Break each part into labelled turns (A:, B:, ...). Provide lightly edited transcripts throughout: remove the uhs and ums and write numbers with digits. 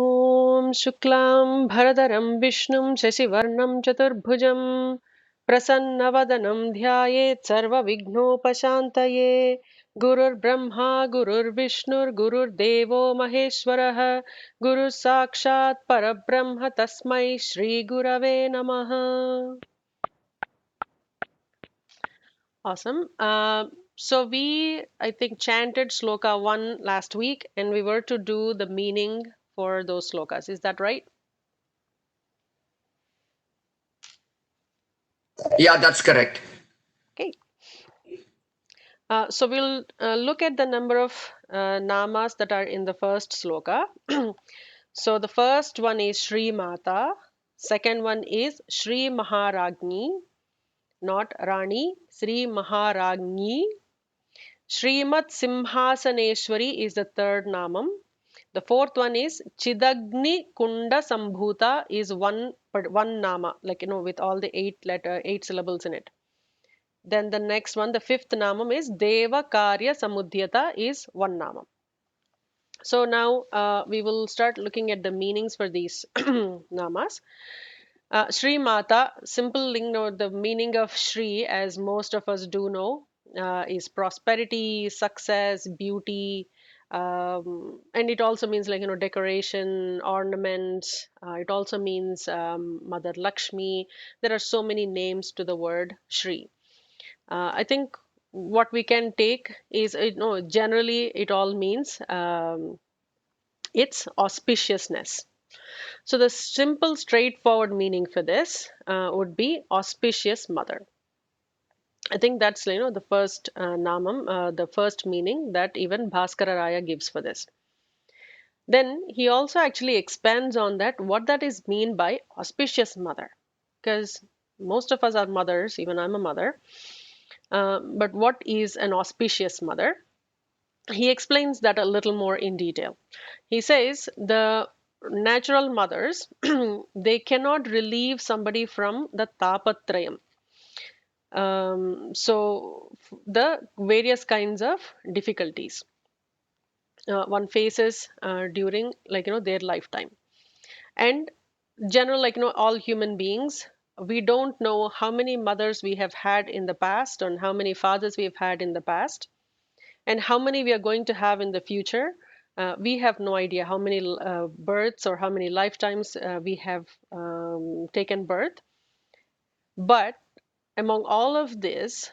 A: ॐ शुक्लां भरधरं विष्णुं शशिवर्णं चतुर्भुजं प्रसन्नवदनं ध्यायेत् सर्वविघ्नोपशान्तये गुरुर्ब्रह्मा गुरुर्विष्णुर्गुरुर्देवो महेश्वरः गुरुः साक्षात् परब्रह्म तस्मै श्रीगुरवे नमः. Awesome. So I think, chanted Sloka 1 last week, and we were to do the meaning for those slokas. Is that right?
B: Yeah, that's correct.
A: Okay. So we'll look at the number of namas that are in the first sloka. So the first one is Shri Mata, second one is Shri Maharagni, not Rani, Shri Maharagni. Shri Matsimhasaneshvari is the third namam. The fourth one is Chidagni Kunda Sambhuta is one nama, like with all the eight syllables in it. Then the next one, the fifth namam is Devakarya Samudhyata is one namam. So now we will start looking at the meanings for these namas. Shri Mata, simple the meaning of Shri, as most of us do know, is prosperity, success, beauty, and it also means decoration, ornaments. It also means Mother Lakshmi. There are so many names to the word Shri. I think what we can take is, generally it all means it's auspiciousness. So the simple, straightforward meaning for this would be auspicious mother. I think that's the first namam, the first meaning that even Bhaskara Raya gives for this. Then he also actually expands on that, what that is mean by auspicious mother, because most of us are mothers, even I'm a mother. But what is an auspicious mother? He explains that a little more in detail. He says the natural mothers, they cannot relieve somebody from the tapatrayam. The various kinds of difficulties one faces during their lifetime. And general, all human beings, we don't know how many mothers we have had in the past and how many fathers we have had in the past and how many we are going to have in the future. We have no idea how many births or how many lifetimes we have taken birth. But among all of this,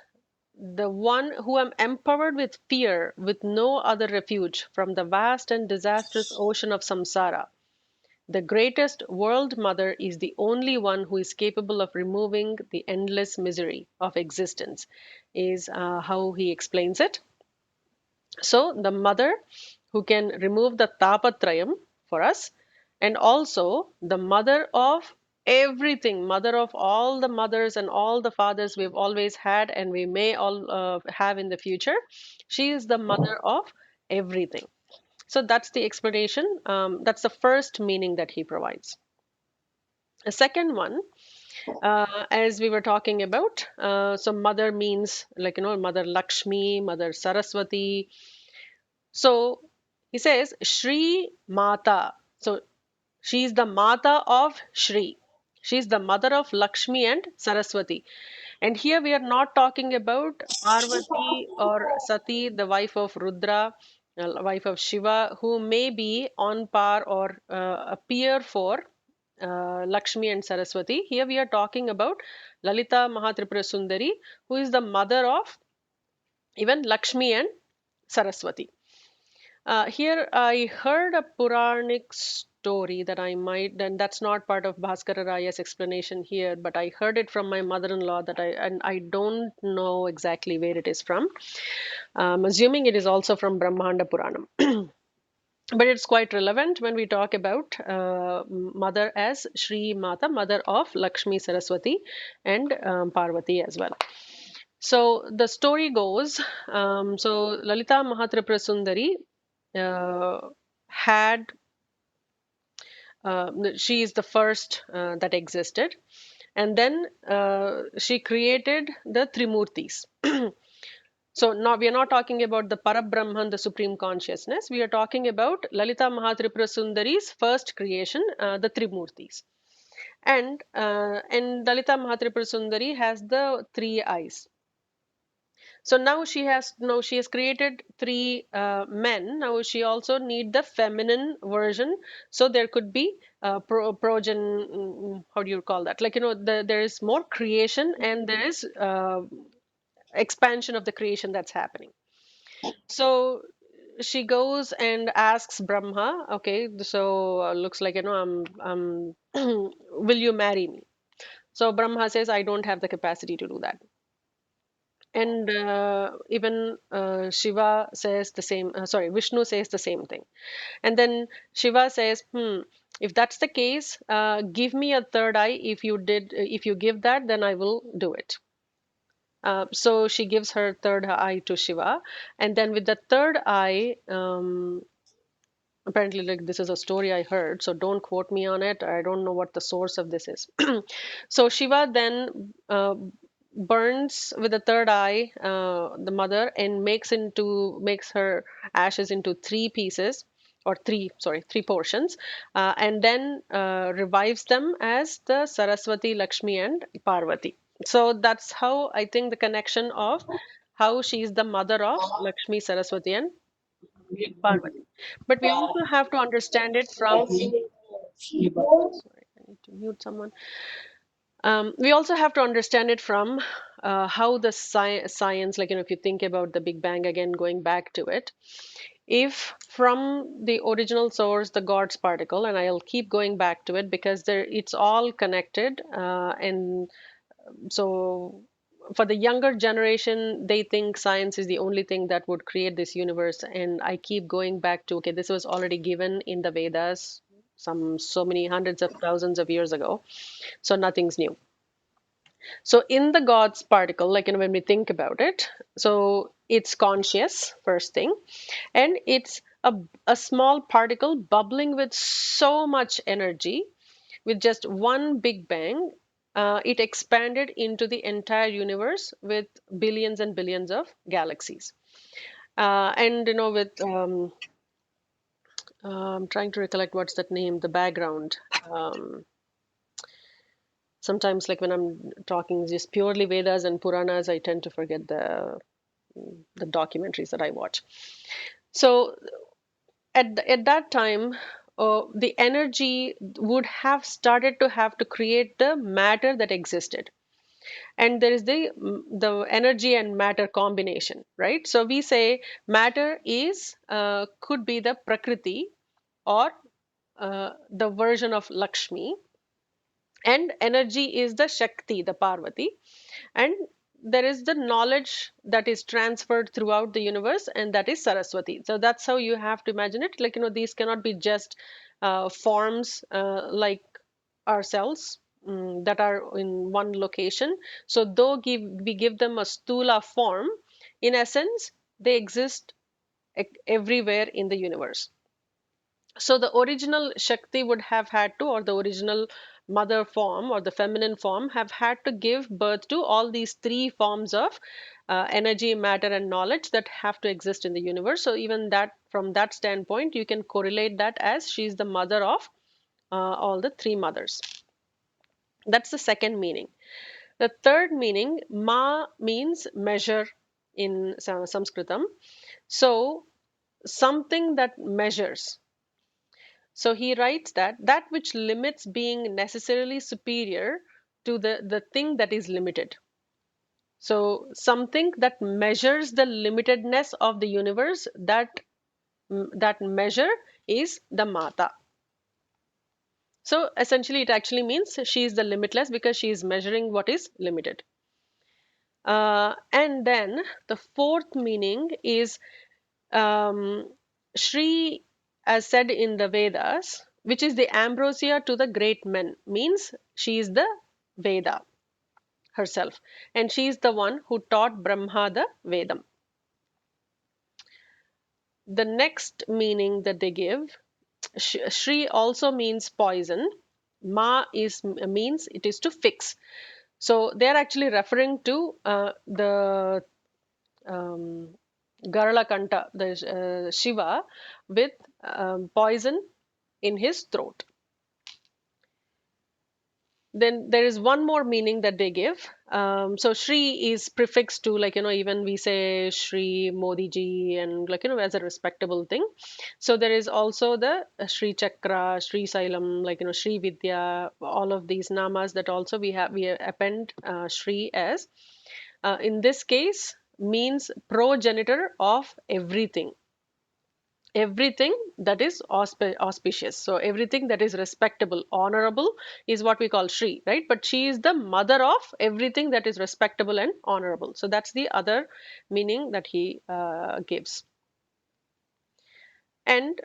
A: the one who am empowered with fear, with no other refuge from the vast and disastrous ocean of samsara, the greatest world mother is the only one who is capable of removing the endless misery of existence, is how he explains it. So the mother who can remove the tapatrayam for us, and also the mother of everything, mother of all the mothers and all the fathers we've always had and we may all have in the future. She is the mother of everything. So that's the explanation. That's the first meaning that he provides. A second one, as we were talking about, so mother means Mother Lakshmi, Mother Saraswati. So he says Shri Mata. So she is the Mata of Shri. She is the mother of Lakshmi and Saraswati. And here we are not talking about Parvati or Sati, the wife of Rudra, wife of Shiva, who may be on par or appear for Lakshmi and Saraswati. Here we are talking about Lalita Mahatripura Sundari, who is the mother of even Lakshmi and Saraswati. Here I heard a Puranic story that I might, and that's not part of Bhaskara Raya's explanation here, but I heard it from my mother-in-law and I don't know exactly where it is from. I'm assuming it is also from Brahmanda Puranam. But it's quite relevant when we talk about mother as Shri Mata, mother of Lakshmi, Saraswati, and Parvati as well. So the story goes, so Lalita Mahatripura Sundari had, she is the first that existed. And then she created the Trimurtis. So now we are not talking about the Parabrahman, the supreme consciousness. We are talking about Lalita Mahatripura Sundari's first creation, the Trimurtis. And Lalita Mahatripura Sundari has the three eyes. So now she has created three men. Now she also need the feminine version. So there could be how do you call that? Like, there is more creation and there is expansion of the creation that's happening. So she goes and asks Brahma, okay, so looks like, will you marry me? So Brahma says, I don't have the capacity to do that. And even Shiva says the same, sorry, Vishnu says the same thing. And then Shiva says, if that's the case, give me a third eye. If you give that, then I will do it. So she gives her third eye to Shiva. And then with the third eye, apparently, like, this is a story I heard, so don't quote me on it. I don't know what the source of this is. So Shiva then burns with the third eye the mother, and makes her ashes into three pieces, or three portions, and then revives them as the Saraswati, Lakshmi, and Parvati. So that's how I think the connection of how she is the mother of Lakshmi, Saraswati, and Parvati. But we also have to understand it from, sorry, I need to mute someone. We also have to understand it from how the science, like, if you think about the Big Bang again, going back to it, if from the original source, the God's particle, and I'll keep going back to it because it's all connected, and so for the younger generation, they think science is the only thing that would create this universe. And I keep going back to, okay, this was already given in the Vedas so many hundreds of thousands of years ago. So nothing's new. So in the God's particle, like, when we think about it, so it's conscious, first thing, and it's a small particle bubbling with so much energy. With just one big bang, it expanded into the entire universe with billions and billions of galaxies. And with I'm trying to recollect what's that name, the background. Um, Sometimes, like, when I'm talking just purely Vedas and Puranas, I tend to forget the documentaries that I watch. So at that time, the energy would have started to have to create the matter that existed. And there is the energy and matter combination, right? So we say matter is could be the Prakriti, or the version of Lakshmi, and energy is the Shakti, the Parvati, and there is the knowledge that is transferred throughout the universe, and that is Saraswati. So that's how you have to imagine it. Like, these cannot be just forms like ourselves, that are in one location. So though we give them a stula form, in essence they exist everywhere in the universe. So the original Shakti would have had to, or the original mother form or the feminine form, have had to give birth to all these three forms of energy, matter, and knowledge that have to exist in the universe. So even that, from that standpoint, you can correlate that as she's the mother of all the three mothers. That's the second meaning. The third meaning, ma, means measure in Sanskritam. So something that measures. So he writes that which limits being necessarily superior to the thing that is limited. So something that measures the limitedness of the universe, that measure is the Mata. So essentially, it actually means she is the limitless because she is measuring what is limited. And then the fourth meaning is Shri, as said in the Vedas, which is the ambrosia to the great men, means she is the Veda herself, and she is the one who taught Brahma the Vedam. The next meaning that they give, Shri also means poison. Ma means it is to fix. So they are actually referring to the um, Garalakanta, the Shiva, with poison in his throat. Then there is one more meaning that they give. So Shri is prefixed to, like, even we say Shri Modi ji, and, like, as a respectable thing. So there is also the Shri Chakra, Shri Sailam, like, Shri Vidya, all of these namas that also we append Shri as. In this case, means progenitor of everything that is auspicious. So everything that is respectable, honorable, is what we call Shri, right? But she is the mother of everything that is respectable and honorable. So that's the other meaning that he gives. And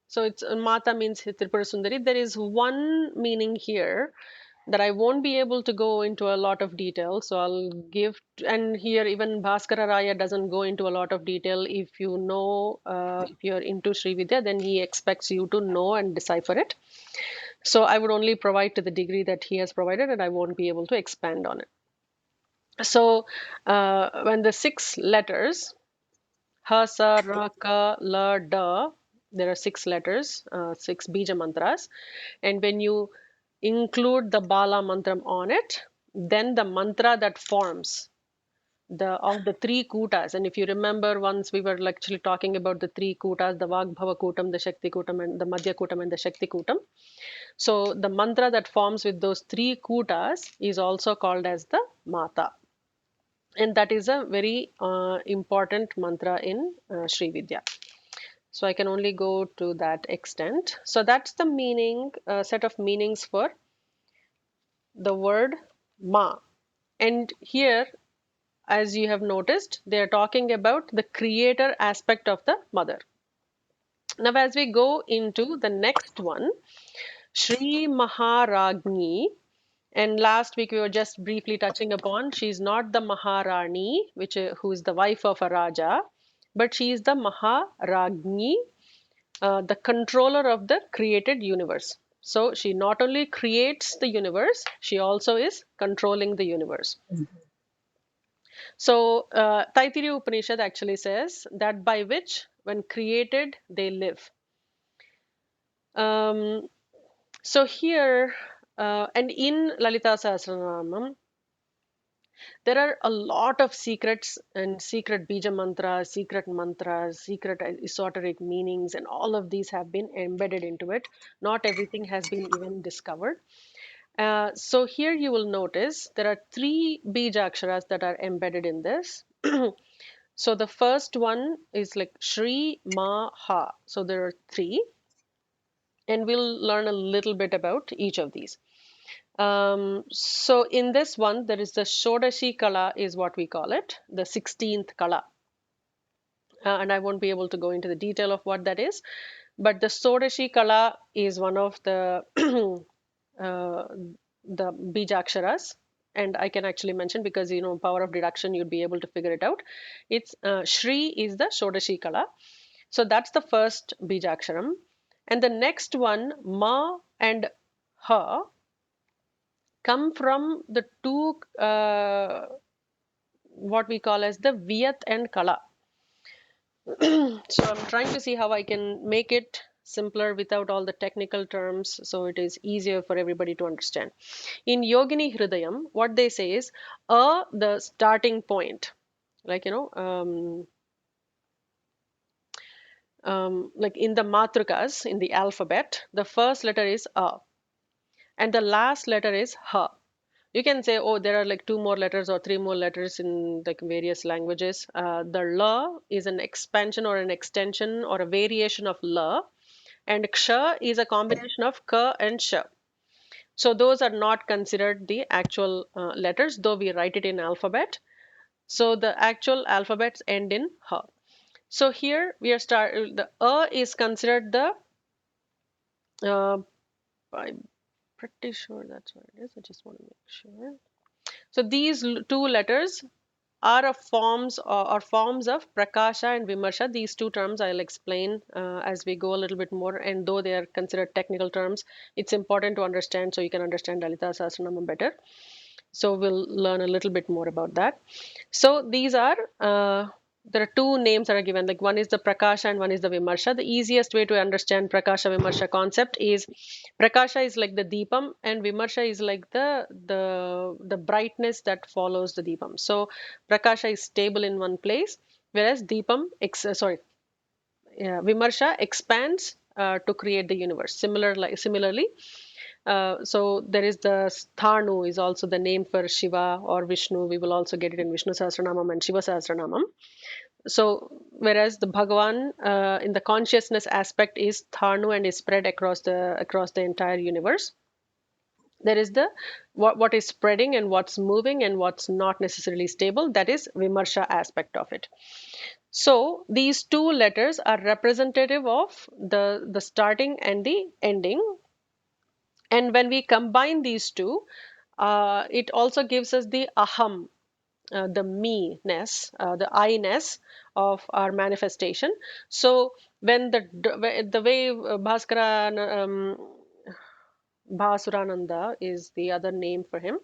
A: so it's Mata means Tripura Sundari. There is one meaning here that I won't be able to go into a lot of detail. So I'll give, and here even Bhaskara Raya doesn't go into a lot of detail. If you know, if you're into Sri Vidya, then he expects you to know and decipher it. So I would only provide to the degree that he has provided, and I won't be able to expand on it. So when the 6 letters, Ha, Sa, Ra, Ka, La, Da, there are 6 letters, 6 bija mantras. And when you include the Bala mantram on it, then the mantra that forms the 3 kutas. And if you remember, once we were actually talking about the 3 kutas, the Vagbhava Kutam, the Shakti Kutam, and the Madhya Kutam, and the Shakti Kutam. So the mantra that forms with those 3 kutas is also called as the Mata. And that is a very important mantra in Sri Vidya. So I can only go to that extent. So that's the meaning, set of meanings for the word Ma. And here, as you have noticed, they are talking about the creator aspect of the mother. Now, as we go into the next one, Shri Maharagni, and last week we were just briefly touching upon, she's not the Maharani, who is the wife of a Raja, but she is the Maharagni, the controller of the created universe. So she not only creates the universe, she also is controlling the universe. So Taittiriya Upanishad actually says that by which, when created, they live. Um, so here, and in Lalita Sahasranamam, there are a lot of secrets and secret bija mantras, secret esoteric meanings, and all of these have been embedded into it. Not everything has been even discovered. So here you will notice there are 3 bija that are embedded in this. So the first one is like Shri Ma Ha. So there are 3, and we'll learn a little bit about each of these. So in this one, there is the Shodashi Kala, is what we call it, the 16th Kala. And I won't be able to go into the detail of what that is, but the Shodashi Kala is one of the the bijaksharas, and I can actually mention, because power of deduction, you'd be able to figure it out. It's Shri is the Shodashi Kala, so that's the first bijaksharam, and the next one, Ma and Ha, come from the 2 what we call as the Viyat and Kala. So I'm trying to see how I can make it simpler without all the technical terms, so it is easier for everybody to understand. In Yogini Hridayam, what they say is the starting point, like like in the matrikas, in the alphabet, the first letter is A, and the last letter is Ha. You can say, oh, there are like 2 more letters or 3 more letters in like various languages. The La is an expansion or an extension or a variation of La, and Ksha is a combination of Ka and Sha. So those are not considered the actual letters, though we write it in alphabet. So the actual alphabets end in Ha. So here we are the A is considered the, I'm pretty sure that's what it is. I just want to make sure. So these 2 letters are of forms or forms of Prakasha and Vimarsha. These 2 terms I'll explain as we go a little bit more, and though they are considered technical terms, it's important to understand so you can understand Lalita Sahasranamam better. So we'll learn a little bit more about that. So these are there are two names that are given. Like one is the Prakasha and one is the Vimarsha. The easiest way to understand Prakasha Vimarsha concept is Prakasha is like the Deepam and Vimarsha is like the brightness that follows the Deepam. So Prakasha is stable in one place, whereas Deepam Vimarsha expands to create the universe. Similarly, so there is the Sthanu is also the name for Shiva or Vishnu. We will also get it in Vishnu Sahasranamam and Shiva Sahasranamam. So whereas the Bhagavan in the consciousness aspect is Sthanu and is spread across the entire universe. There is the what is spreading and what's moving and what's not necessarily stable. That is Vimarsha aspect of it. So these two letters are representative of the starting and the ending. And when we combine these two, it also gives us the aham, the me-ness, the I-ness of our manifestation. So when the way Bhaskara Bhasurananda is the other name for him,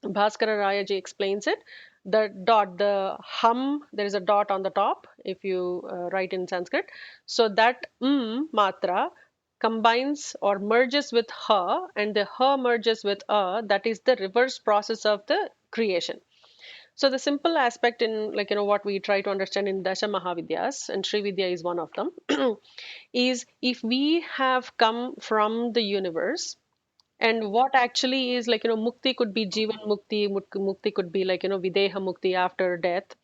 A: Bhaskara Rayaji explains it. The dot, the hum, there is a dot on the top if you write in Sanskrit. So that matra combines or merges with ha, and the ha merges with a. That is the reverse process of the creation. So the simple aspect in what we try to understand in Dasha Mahavidyas, and Srividya is one of them, is if we have come from the universe, and what actually is mukti could be jivan mukti, mukti could be videha mukti after death.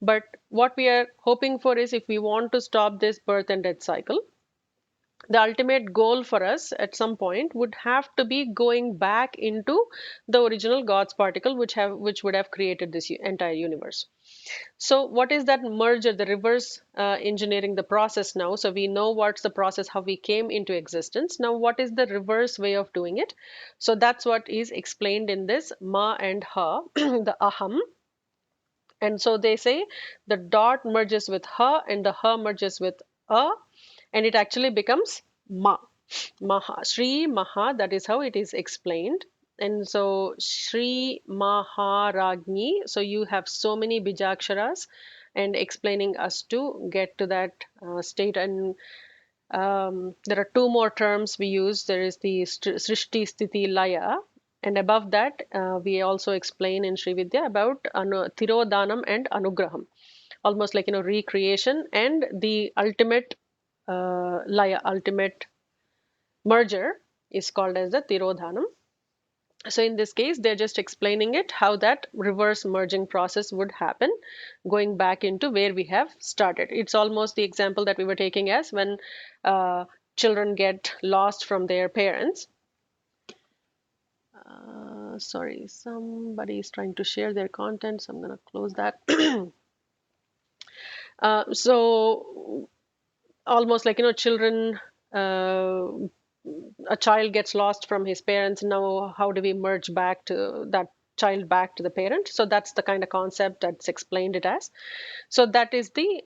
A: But what we are hoping for is if we want to stop this birth and death cycle, the ultimate goal for us at some point would have to be going back into the original God's particle, which would have created this entire universe. So what is that merger, the reverse engineering the process now? So we know what's the process, how we came into existence. Now, what is the reverse way of doing it? So that's what is explained in this ma and ha, the aham. And so they say the dot merges with ha and the ha merges with a, and it actually becomes ma. Maha, Sri Maha, that is how it is explained. And so Sri Maharagni, so you have so many bijaksharas and explaining us to get to that state. And there are two more terms we use. There is the Srishti Sthiti Laya. And above that, we also explain in Srividya about Tirodhanam and Anugraham. Almost like, recreation and the ultimate Laya, ultimate merger is called as the Tirodhanam. So in this case, they're just explaining it, how that reverse merging process would happen, going back into where we have started. It's almost the example that we were taking as when children get lost from their parents. Sorry, somebody is trying to share their content, so I'm going to close that. So almost like, children, a child gets lost from his parents. Now, how do we merge back to that child back to the parent? So that's the kind of concept that's explained it as. So that is the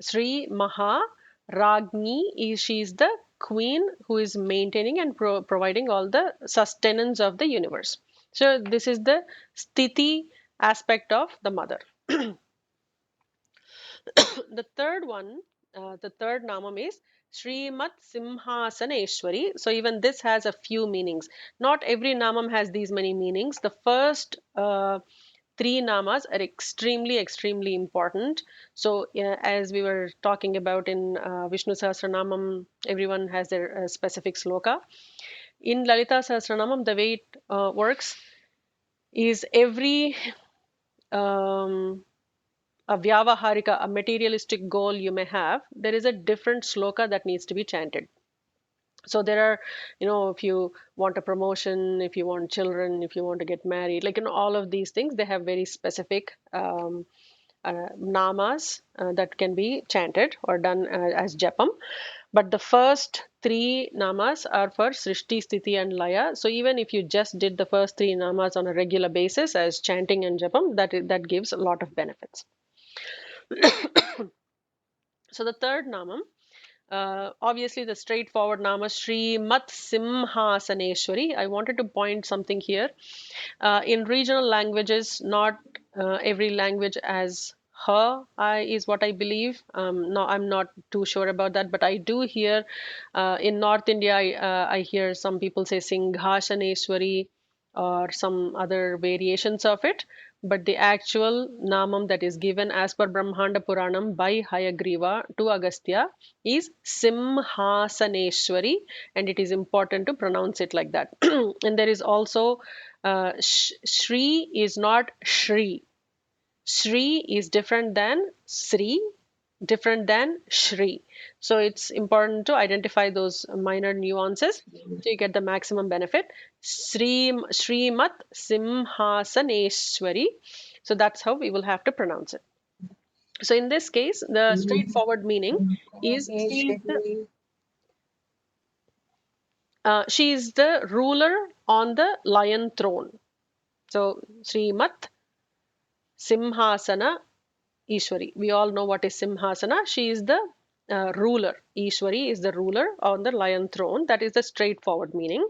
A: Sri Maha Ragni. She's the queen who is maintaining and providing all the sustenance of the universe. So this is the sthiti aspect of the mother. The third one, the third namam is Shri Matsimhasaneshvari. So even this has a few meanings. Not every namam has these many meanings. The first three namas are extremely important. So as we were talking about in Vishnu Sahasranamam, everyone has their specific sloka. In Lalita Sahasranamam, the way it works is every a vyavaharika, a materialistic goal you may have, there is a different sloka that needs to be chanted. So there are, if you want a promotion, if you want children, if you want to get married, all of these things, they have very specific namas that can be chanted or done as japam. But the first three namas are for Srishti, Sthiti, and Laya. So even if you just did the first three namas on a regular basis as chanting and japam, that gives a lot of benefits. So the third namam, Obviously, the straightforward nama Shri Matsimhasaneshvari. I wanted to point something here. In regional languages, not every language as her I is what I believe. No, I'm not too sure about that, but I do hear in North India, I hear some people say Singhasaneshwari or some other variations of it. But the actual namam that is given as per Brahmanda Puranam by Hayagriva to Agastya is Simhasaneshwari, and it is important to pronounce it like that. And there is also Shri is not Shri. Shri is different than Sri, different than Shri. So it's important to identify those minor nuances so you get the maximum benefit. Srimat Simhasaneshwari. So that's how we will have to pronounce it. So in this case, the straightforward meaning is she is the ruler on the lion throne. So Srimat Simhasana Ishwari. We all know what is Simhasana. She is the ruler. Ishwari is the ruler on the lion throne. That is the straightforward meaning.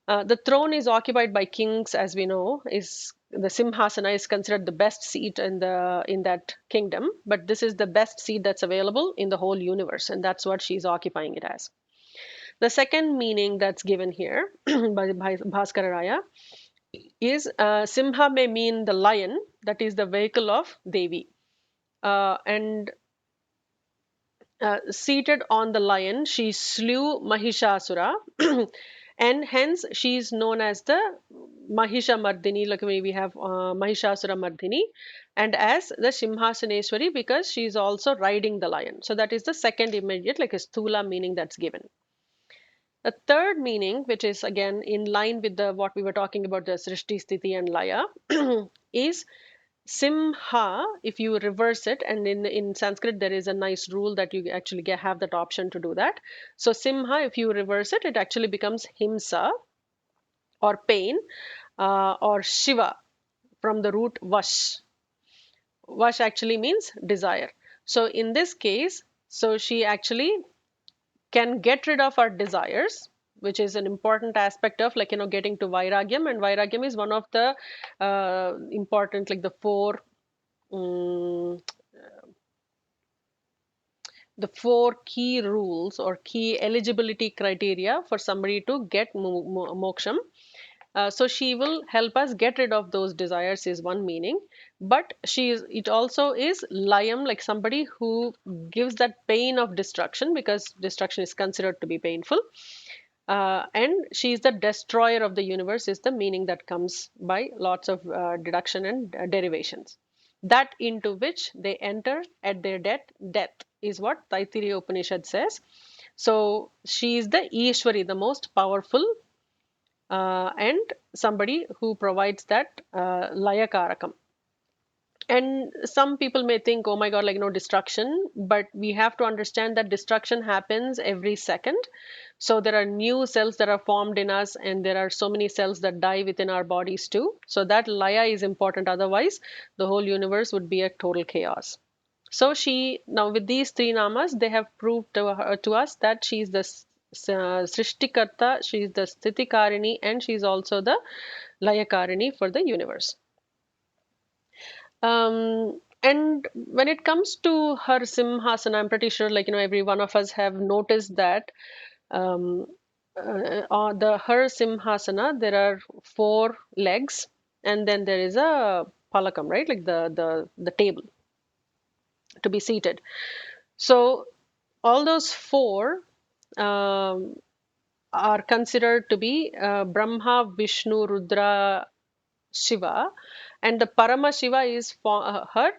A: The throne is occupied by kings, as we know. Is the Simhasana is considered the best seat in that kingdom, but this is the best seat that's available in the whole universe, and that's what she's occupying it as. The second meaning that's given here by Bhaskara Raya is Simha may mean the lion, that is the vehicle of Devi. And seated on the lion, she slew Mahishasura, and hence she is known as the Mahisha Mardini. Like we have Mahishasura Mardini, and as the Simhasaneshwari because she is also riding the lion. So that is the second immediate, like a sthula meaning that's given. The third meaning, which is again in line with the what we were talking about, the Srishti, Sthiti, and Laya, is Simha, if you reverse it, and in Sanskrit there is a nice rule that you actually have that option to do that. So Simha, if you reverse it, it actually becomes Himsa or pain, or Shiva from the root Vash. Vash actually means desire. So in this case, so she actually can get rid of our desires, which is an important aspect of getting to Vairagyam, and Vairagyam is one of the important, like um, the four key rules or key eligibility criteria for somebody to get moksham. So she will help us get rid of those desires is one meaning, but it also is layam, like somebody who gives that pain of destruction, because destruction is considered to be painful. And she is the destroyer of the universe is the meaning that comes by lots of deduction and derivations. That into which they enter at their death is what Taittiriya Upanishad says. So she is the Ishwari, the most powerful, and somebody who provides that Laya Karakam. And some people may think, oh my God, destruction, but we have to understand that destruction happens every second. So there are new cells that are formed in us, and there are so many cells that die within our bodies too. So that Laya is important. Otherwise, the whole universe would be a total chaos. So now with these three namas, they have proved to us that she is the Srishtikarta, she is the Sthitikarini, and she is also the Layakarini for the universe. And when it comes to her Simhasana, I'm pretty sure every one of us have noticed that um, the her Simhasana, there are four legs, and then there is a palakam, right? Like the table to be seated. So all those four um, are considered to be Brahma, Vishnu, Rudra, Shiva, and the Parama Shiva is for her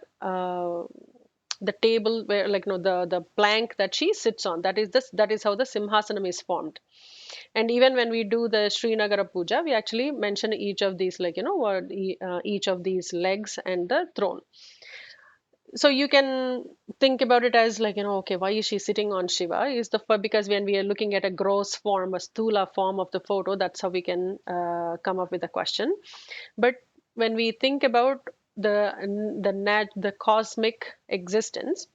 A: the table where the plank that she sits on. That is how the Simhasanam is formed. And even when we do the Srinagara Puja, we actually mention each of these, each of these legs and the throne. So you can think about it as okay, why is she sitting on Shiva? Is because when we are looking at a gross form, a sthula form of the photo, that's how we can come up with a question. But when we think about the cosmic existence,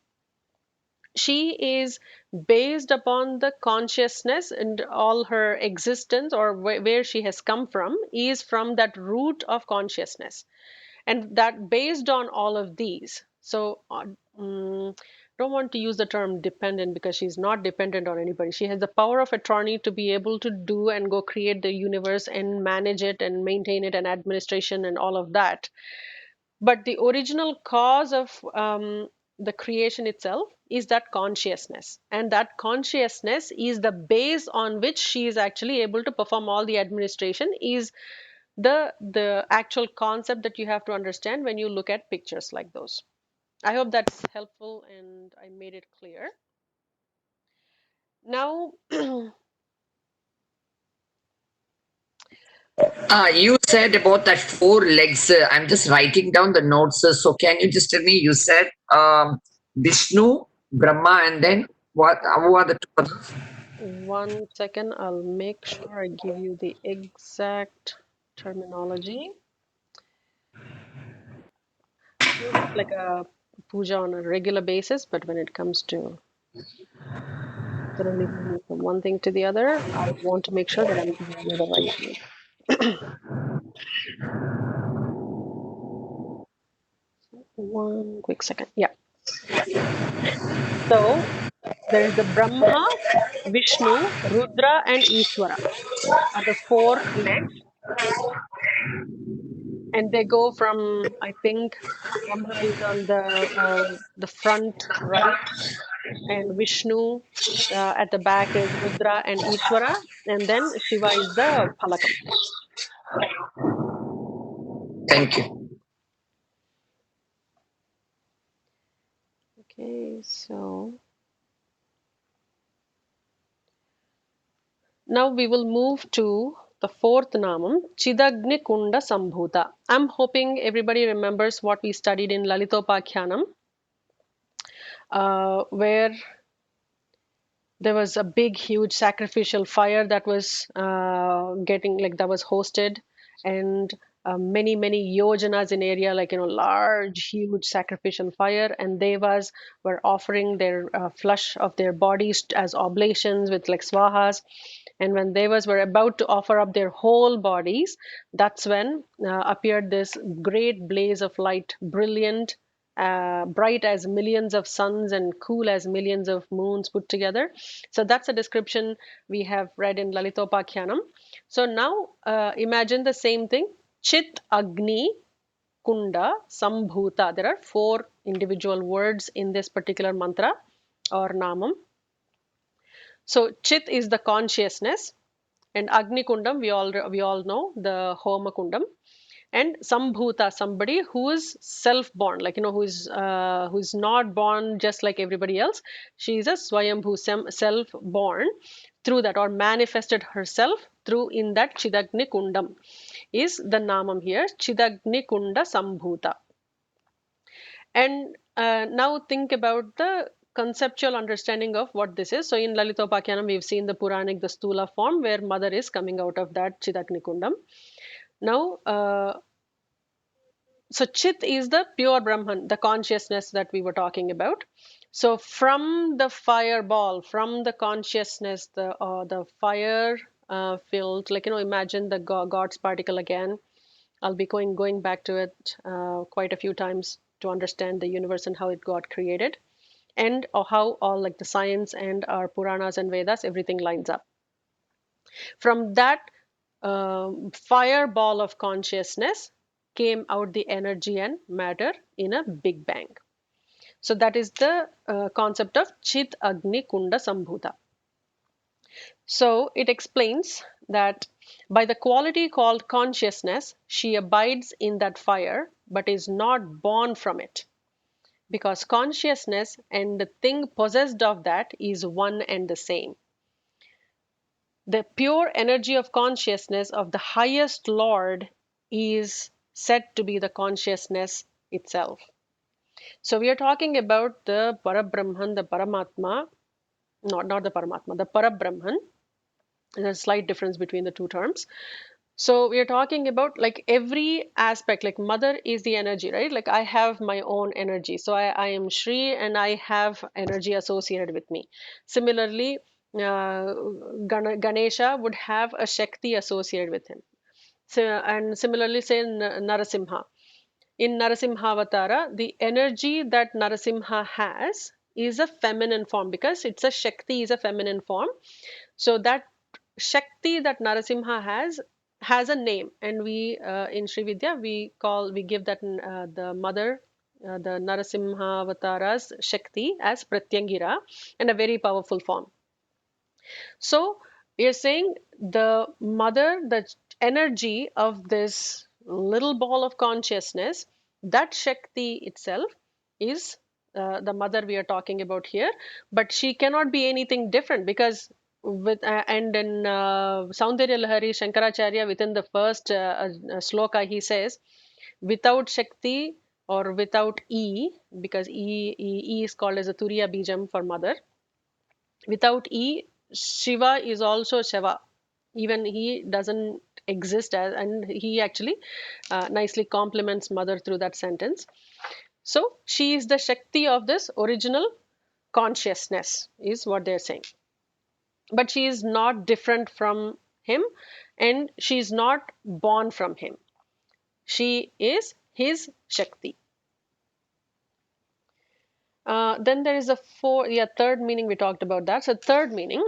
A: She is based upon the consciousness, and all her existence, or where she has come from, is from that root of consciousness. And that based on all of these, so don't want to use the term dependent, because she's not dependent on anybody. She has the power of attorney to be able to do and go create the universe and manage it and maintain it and administration and all of that. But the original cause of the creation itself is that consciousness, and that consciousness is the base on which she is actually able to perform all the administration, is the actual concept that you have to understand when you look at pictures like those. I hope that's helpful and I made it clear. Now,
B: You said about that four legs. I'm just writing down the notes. So can you just tell me? You said Vishnu, Brahma, and then what? Who are the two others?
A: 1 second, I'll make sure I give you the exact terminology. Feels like a puja on a regular basis, but when it comes to suddenly moving from one thing to the other, I want to make sure that I'm giving you the right name. One quick second. Yeah. So there is the Brahma, Vishnu, Rudra, and Ishvara are the four legs, and they go from, I think, Brahma is on the front right, and Vishnu at the back is Rudra and Ishvara, and then Shiva is the Phalakam.
B: Thank you.
A: Okay, so now we will move to the fourth namam, Chidagni Kunda Sambhuta. I'm hoping everybody remembers what we studied in Lalitopakhyanam, where there was a big, huge sacrificial fire that was that was hosted, and many, many yojanas in area, like, large, huge sacrificial fire, and devas were offering their flesh of their bodies as oblations with like swahas. And when devas were about to offer up their whole bodies, that's when appeared this great blaze of light, brilliant, bright as millions of suns and cool as millions of moons put together. So that's a description we have read in Lalitopakhyanam. So now imagine the same thing. Chit Agni Kunda Sambhuta. There are four individual words in this particular mantra or namam. So Chit is the consciousness, and Agni Kundam we all know the Homa Kundam, and Sambhuta, somebody who is self-born, like, who's not born just like everybody else. She is a Swayambhu, self-born through that, or manifested herself through in that Chidagni Kundam is the namam here, Chidagni Kunda Sambhuta. And now think about the conceptual understanding of what this is. So in Lalitopakhyanam, we've seen the Puranic, the Stula form, where mother is coming out of that Chidagni Kundam. Now, so Chit is the pure Brahman, the consciousness that we were talking about. So from the fireball, from the consciousness, the fire filled, like, imagine the God's particle again. I'll be going back to it quite a few times to understand the universe and how it got created, and how all, like, the science and our Puranas and Vedas, everything lines up. From that fireball of consciousness came out the energy and matter in a big bang. So that is the concept of Chit Agni Kunda Sambhuta. So it explains that by the quality called consciousness, she abides in that fire but is not born from it, because consciousness and the thing possessed of that is one and the same. The pure energy of consciousness of the highest Lord is said to be the consciousness itself. So we are talking about the Parabrahman, the Paramatma, not the Paramatma, the Parabrahman. There's a slight difference between the two terms. So we are talking about like every aspect, like mother is the energy, right? Like I have my own energy. So I am Shri and I have energy associated with me. Similarly, Ganesha would have a Shakti associated with him. So, and similarly, say Narasimha. In Narasimhavatara, the energy that Narasimha has is a feminine form because it's a Shakti is a feminine form. So that Shakti that Narasimha has a name, and we in Srividya we give that the mother, the Narasimha Avatara's Shakti as Pratyangira, and a very powerful form. So we are saying the mother, the energy of this little ball of consciousness, that Shakti itself is the mother we are talking about here. But she cannot be anything different because and in Saundarya Lahari, Shankaracharya, within the first sloka, he says, without Shakti or without E, because E is called as a Turiya Bijam for mother. Without E, Shiva is also Shiva. Even he doesn't exist as, and he actually nicely compliments mother through that sentence. So she is the Shakti of this original consciousness, is what they're saying. But she is not different from him, and she is not born from him. She is his Shakti. Then there is a third meaning. We talked about that. So third meaning,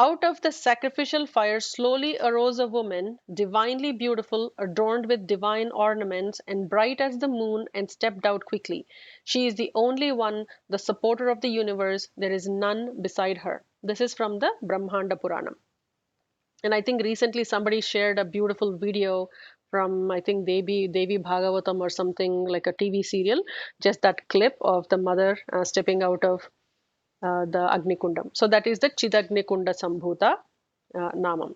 A: out of the sacrificial fire slowly arose a woman, divinely beautiful, adorned with divine ornaments, and bright as the moon, and stepped out quickly. She is the only one, the supporter of the universe. There is none beside her. This is from the Brahmanda Puranam. And I think recently somebody shared a beautiful video from, I think, Devi Bhagavatam or something, like a TV serial, just that clip of the mother stepping out of the Agni Kundam. So that is the Chidagni Kunda Sambhuta Namam.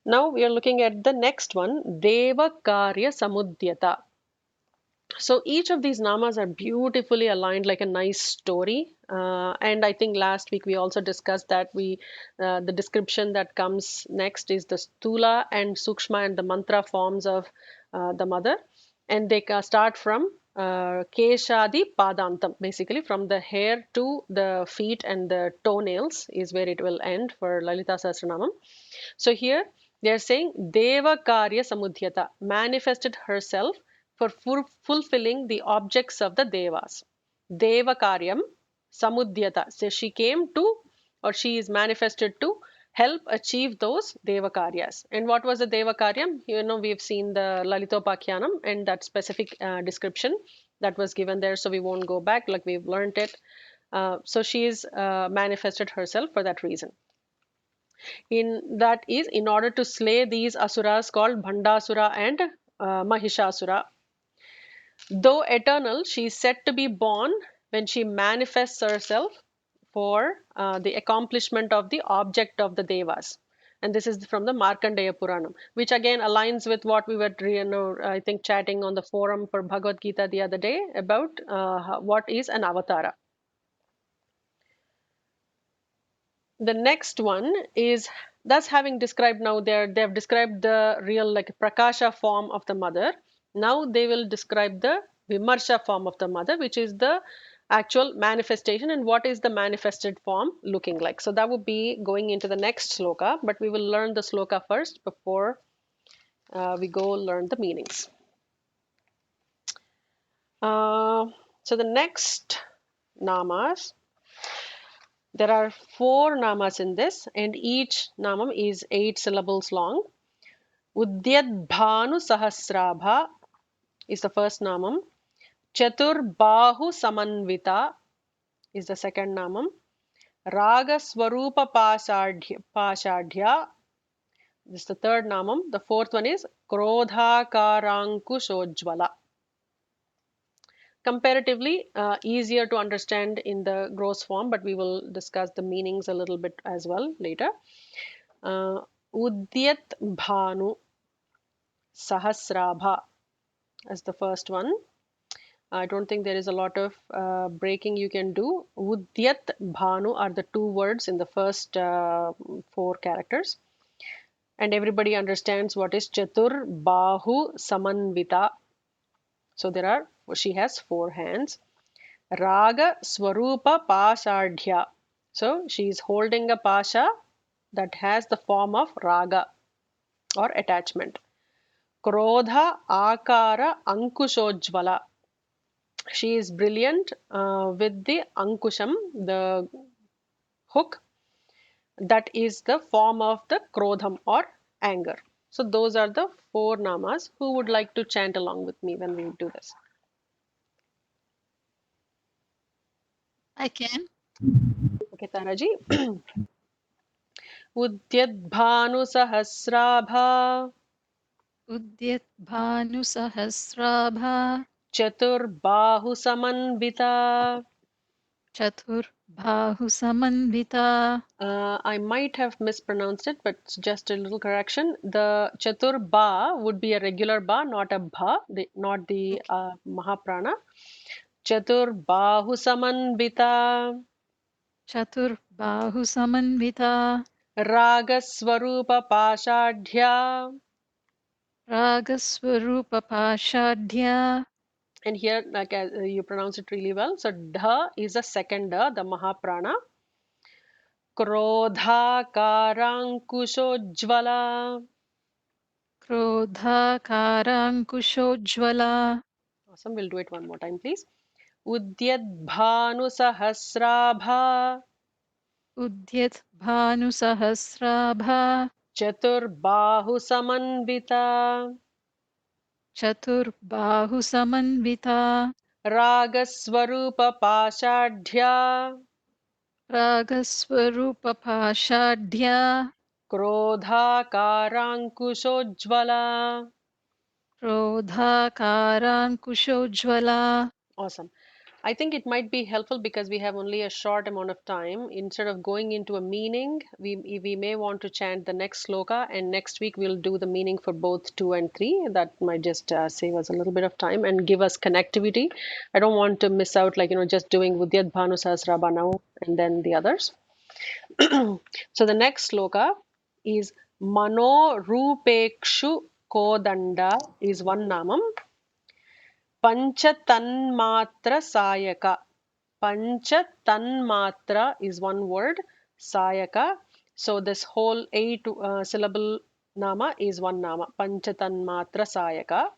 A: Now we are looking at the next one, Devakarya Samudhyata. So each of these namas are beautifully aligned like a nice story. And I think last week we also discussed that the description that comes next is the Stula and Sukshma and the mantra forms of the mother. And they start from Keshadi Padantam, basically from the hair to the feet and the toenails is where it will end for Lalita Sahasranamam. So here they are saying Devakarya Samudhyata manifested herself for fulfilling the objects of the Devas. Devakaryam Samudhyata. So she came to, or she is manifested to help achieve those Devakaryas. And what was the Devakaryam? You know, we've seen the Lalitopakhyanam and that specific description that was given there. So we won't go back, like we've learned it. So she is manifested herself for that reason. In order to slay these asuras called Bhandasura and Mahishasura. Though eternal, she is said to be born when she manifests herself for the accomplishment of the object of the Devas. And this is from the Markandeya Puranam, which again aligns with what we were, I think, chatting on the forum for Bhagavad Gita the other day about what is an avatara. The next one is, thus having described, now they've described the real like Prakasha form of the mother. Now they will describe the Vimarsha form of the mother, which is the actual manifestation, and what is the manifested form looking like. So that would be going into the next sloka, but we will learn the sloka first before we go learn the meanings. So the next namas, there are 4 namas in this, and each namam is 8 syllables long. Udyadbhanu Sahasrabha is the first namam. Chaturbahu Samanvita is the second namam. Raga Swarupa Pashadhya is the third namam. The fourth one is Krodha Karankushojvala. Comparatively easier to understand in the gross form, but we will discuss the meanings a little bit as well later. Udyat Bhanu Sahasrabha as the first one. I don't think there is a lot of breaking you can do. Udyat Bhanu are the 2 words in the first 4 characters. And everybody understands what is Chatur Bahu Samanvita. So she has 4 hands. Raga Swarupa Pashadhya. So she is holding a pasha that has the form of raga or attachment. Krodha Akara Ankushojvala. She is brilliant with the Ankusham, the hook, that is the form of the Krodham or anger. So those are the 4 namas. Who would like to chant along with me when we do this?
C: I can.
A: Okay, Taraji. Udyadbhanu Sahasrabha
C: Udyat Bhanu Sahasrabha
A: Chaturbahu Samanvita.
C: Chatur Bahu Samanvita.
A: I might have mispronounced it, but just a little correction. The Chatur Ba would be a regular Ba, not a Bha, not the
C: Okay.
A: Mahaprana. Chatur Bahu Samanvita.
C: Chatur Bahu Samanvita.
A: Ragaswarupa Pashadhya.
C: Ragaswarupa Pashadhya.
A: And here, like you pronounce it really well. So, Dha is the second Da, the Mahaprana. Krodhakarankushojvala.
C: Krodha Karankushojvala.
A: Awesome. We'll do it one more time, please. Udyadbhanu Sahasrabha.
C: Udyat Bhanu Sahasrabha.
A: Chaturbahu Samanvita.
C: Chatur Bahu Samanvita.
A: Ragaswarupa Pashadhya.
C: Ragaswarupa Pashadhya.
A: Krodhakarankushojvala.
C: Krodha Karankushojvala.
A: Awesome. I think it might be helpful because we have only a short amount of time. Instead of going into a meaning, we may want to chant the next sloka, and next week we'll do the meaning for both 2 and 3. That might just save us a little bit of time and give us connectivity. I don't want to miss out, like, just doing Vidyat Bhanu Sahasrabha now and then the others. So the next sloka is Mano Rupekshu Kodanda is one namam. Panchatanmatra Sayaka. Panchatanmatra is one word. Sayaka. So this whole 8 syllable nama is one nama. Panchatanmatra Sayaka.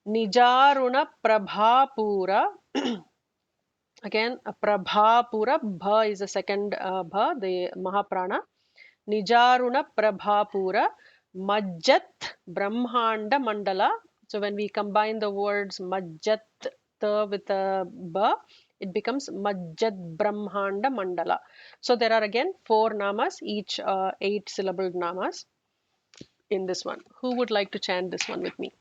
A: Nijaruna Prabhapura. Again, Prabhapura. Bha is the second Bha, the Mahaprana. Nijaruna Prabhapura. Majjat Brahmanda Mandala. So when we combine the words Majjat with a Ba, it becomes Majjat Brahmanda Mandala. So there are again 4 namas, each 8 syllabled namas in this one. Who would like to chant this one with me?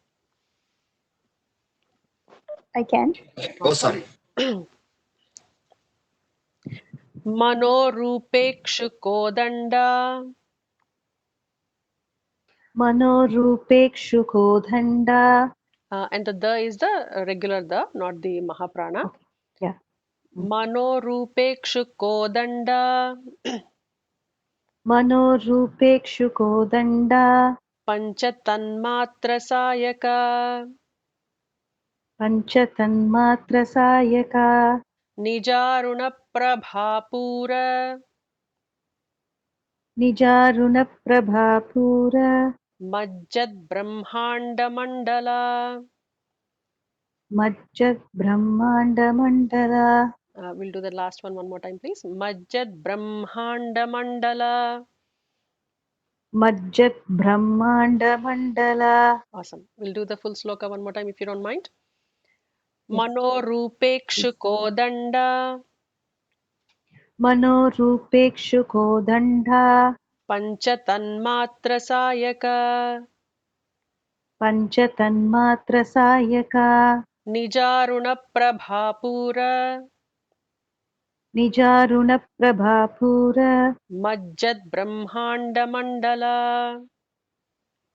D: I can.
B: Awesome.
A: Manorupekshu Kodanda.
D: Manorupekshu Kodanda.
A: And the Da is the regular Da, not the Mahaprana.
D: Okay. Yeah.
A: Manorupekshu Kodanda.
D: Manorupekshu Kodanda.
A: Panchatanmatra Sayaka.
D: Panchatanmatra Sayaka.
A: Nijaruna Prabhapura.
D: Nijaruna Prabhapura.
A: Majjad Brahmanda Mandala.
D: Majjat Brahmanda Mandala.
A: We'll do the last one more time, please. Majjad Brahmanda Mandala.
D: Majjat Brahmanda Mandala.
A: Awesome. We'll do the full sloka one more time if you don't mind.
D: Yes.
A: Manorupekshu Kodanda.
D: Manorupekshu Kodanda.
A: Panchatanmatra Sayaka.
D: Panchatanmatra Sayaka.
A: Nijaruna Prabhapura.
D: Nijaruna Prabhapura.
A: Majjad Brahmanda Mandala.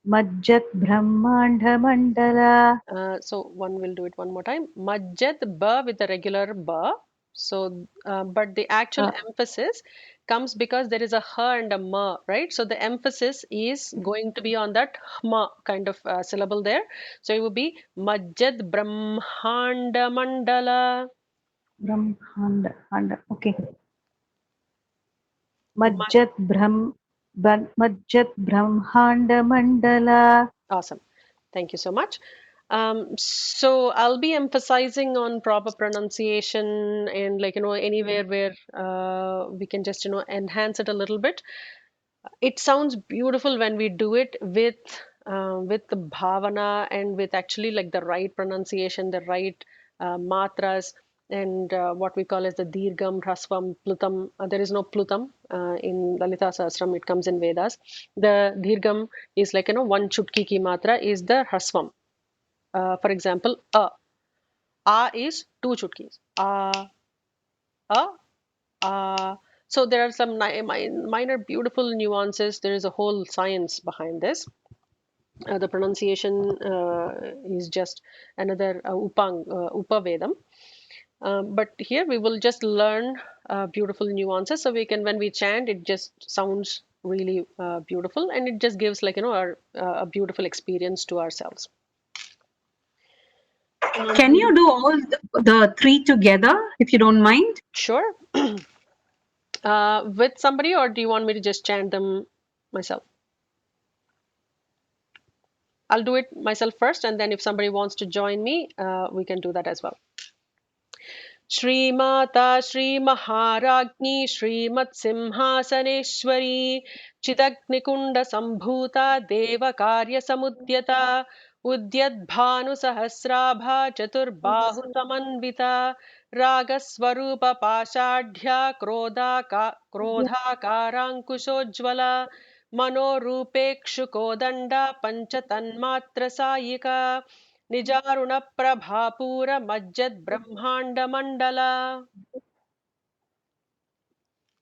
D: Majjat Brahmanda Mandala.
A: So one will do it one more time. Majjad Ba with the regular Ba. So, but the actual emphasis comes because there is a ha and a ma, right? So the emphasis is going to be on that ma kind of syllable there. So it would be Majjad Brahmanda Mandala.
D: Brahmanda. Okay.
A: Ma-
D: Majjat Brahmanda Mandala.
A: Awesome. Thank you so much. So I'll be emphasizing on proper pronunciation and anywhere where we can just enhance it a little bit. It sounds beautiful when we do it with the bhavana and with actually like the right pronunciation, the right matras, and what we call as the dirgham, hrasvam, plutam. There is no plutam in Lalita Sahasram. It comes in Vedas. The dirgham is like one chutki ki matra is the hrasvam. For example, a is two chutkis. A, so there are some minor beautiful nuances. There is a whole science behind this. The pronunciation is just another upavedam. But here we will just learn beautiful nuances, so we can, when we chant, it just sounds really beautiful, and it just gives a beautiful experience to ourselves.
E: Can you do all the three together, if you don't mind?
A: Sure. With somebody, or do you want me to just chant them myself? I'll do it myself first, and then if somebody wants to join me, we can do that as well. Shri Mata Shri Maharajni Shri Matsimhasaneshvari Chidagni Kunda Sambhuta Devakarya Samudhyata Udyadbhanu Sahasrabha Chaturbahu Samanvita Ragaswarupa Pashadhya Krodha Karankushojvala Manorupekshukodanda Panchatanmatra Sayika Nijaruna Prabhapura Majjad Brahmanda Mandala.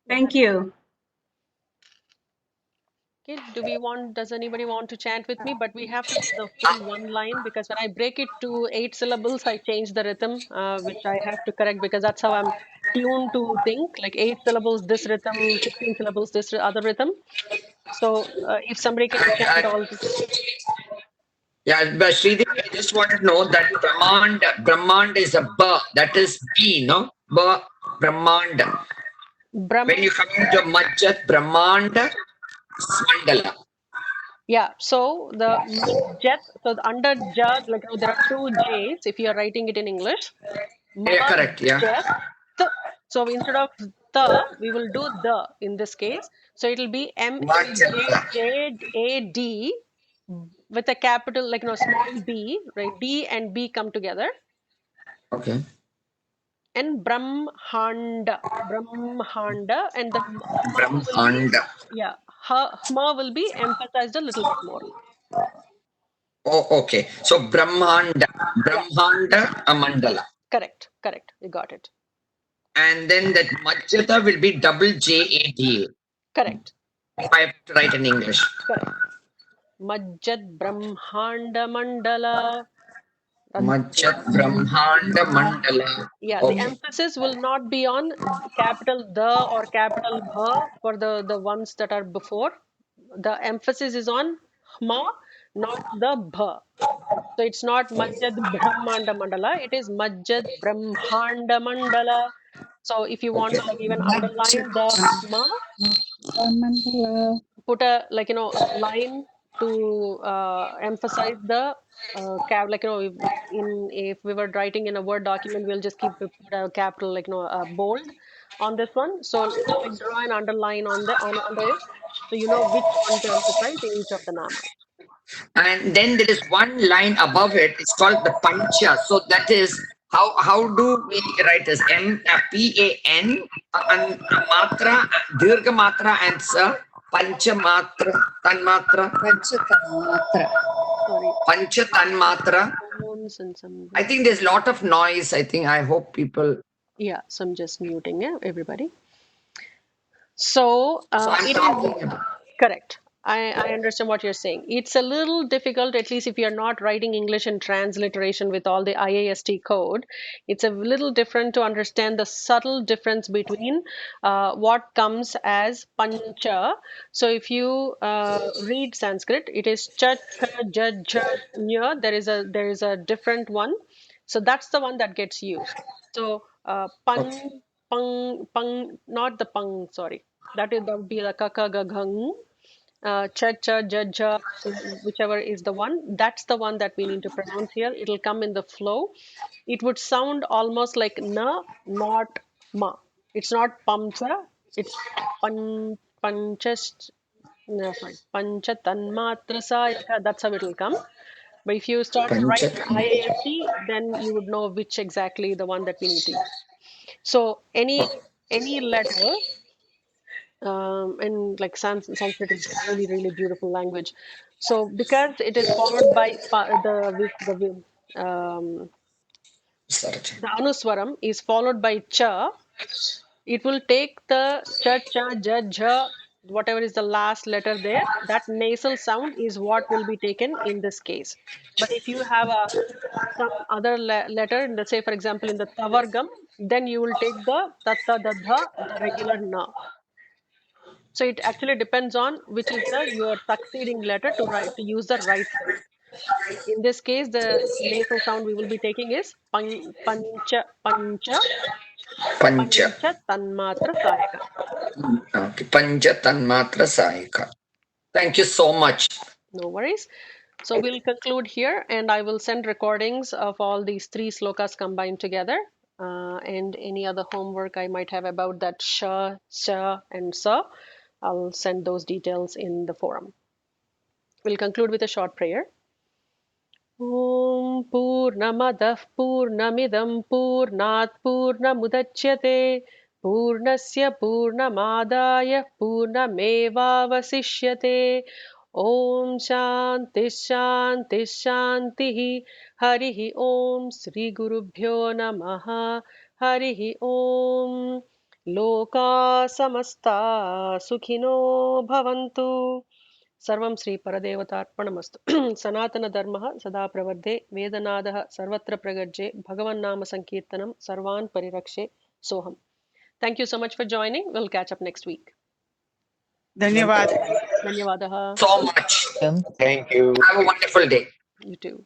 E: Thank you.
A: Okay, does anybody want to chant with me? But we have to do the full one line, because when I break it to 8 syllables, I change the rhythm, which I have to correct, because that's how I'm tuned to think, like 8 syllables, this rhythm, 16 syllables, this other rhythm. So if somebody can chant all this.
B: Yeah, but Sridevi, I just want to know that Brahmand is a ba, that is B, no? Ba, Brahmand. When you come into Majjat Brahmand Mandala.
A: Yeah, so the Majjat, so under Ja, there are two J's if you are writing it in English.
B: Yeah, correct. Yeah.
A: Majjat. So instead of the, we will do the in this case. So it'll be Majjad with a capital, small b, right? D and B come together.
B: Okay.
A: And Brahmanda, and the Hma will be,
B: Brahmand.
A: yeah, Hma will be emphasized a little bit more.
B: Oh, okay. So Brahmanda,
A: Yeah,
B: Mandala.
A: correct, you got it.
B: And then that Majjata will be double JAD.
A: Correct.
B: If I have to write in English.
A: Correct. Majjad Brahmanda Mandala.
B: Majjat Brahmanda Mandala.
A: Yeah, the
B: Okay.
A: emphasis will not be on capital the or capital bha for the ones that are before. The emphasis is on hma, not the bha. So it's not Majjad Brahmanda Mandala, it is Majjad Brahmanda Mandala. So if you want
B: Okay.
A: to even underline the hma, put a a line to emphasize the if we were writing in a Word document, we'll just put a capital, a bold on this one. So draw an underline on under it, so you know which one to emphasize in each of the namas.
B: And then there is one line above it. It's called the Pancha. So that is how do we write this? PAN and Matra, Dirgha Matra and Sa Pancha Matra Tanmatra.
A: Sorry.
B: Pancha Tanmatra.
A: Phones and some.
B: I think there's a lot of noise. I hope people.
A: Yeah, so I'm just muting everybody. So
B: So I'm
A: it is
B: talking about.
A: correct. I understand what you're saying. It's a little difficult, at least if you're not writing English in transliteration with all the IAST code. It's a little different to understand the subtle difference between what comes as pancha. So if you read Sanskrit, it is cha, cha, ja, ja, nya. There is a different one. So that's the one that gets used. So
B: Okay.
A: pang, not the pang, sorry. That would be the kaka, ga, ghang, cha cha ja ja, whichever is the one. That's the one that we need to pronounce here. It'll come in the flow. It would sound almost like na, not ma. It's not pamsa. It's panchas. No, sorry, pancha tanmatra sayaka. That's how it'll come. But if you start to write in
B: Pancha.
A: IAST, then you would know which exactly the one that we need to use. So any letter, and like Sanskrit is really, really beautiful language. So because it is followed by
B: Sarja.
A: the anuswaram is followed by cha, it will take the cha cha ja ja, whatever is the last letter there. That nasal sound is what will be taken in this case. But if you have some other letter in the, say for example in the tavargam, then you will take the tatta dadha, the regular na. So it actually depends on which is the your succeeding letter to write to use the right sound. In this case, the nasal sound we will be taking is pancha pancha
B: Pancha.
A: pancha tanmatra sayaka.
B: Okay. Pancha tanmatra sayaka. Thank you so much.
A: No worries. So we'll conclude here, and I will send recordings of all these three slokas combined together, and any other homework I might have about that sha, sha, and sa. I'll send those details in the forum. We'll conclude with a short prayer. ॐ पूर्णमदः पूर्णमिदं पूर्णात् पूर्णमुदच्यते पूर्णस्य पूर्णमादाय पूर्णमेवावशिष्यते ॐ शान्तिः शान्तिः शान्तिः हरिः ॐ श्रीगुरुभ्यो नमः हरिः ॐ लोका समस्ता सुखिनो भवन्तु सर्वं श्री परदेवतार्पणमस्तु सनातन धर्मः सदा प्रवर्धे वेदनादः सर्वत्र प्रगर्जे भगवन्नाम संकीर्तनं सर्वान् परिरक्षे Soham. Thank you so much for joining. We'll catch up next week.
F: धन्यवाद
A: धन्यवादः.
B: So much.
G: Thank you.
B: Have a wonderful day.
A: You too.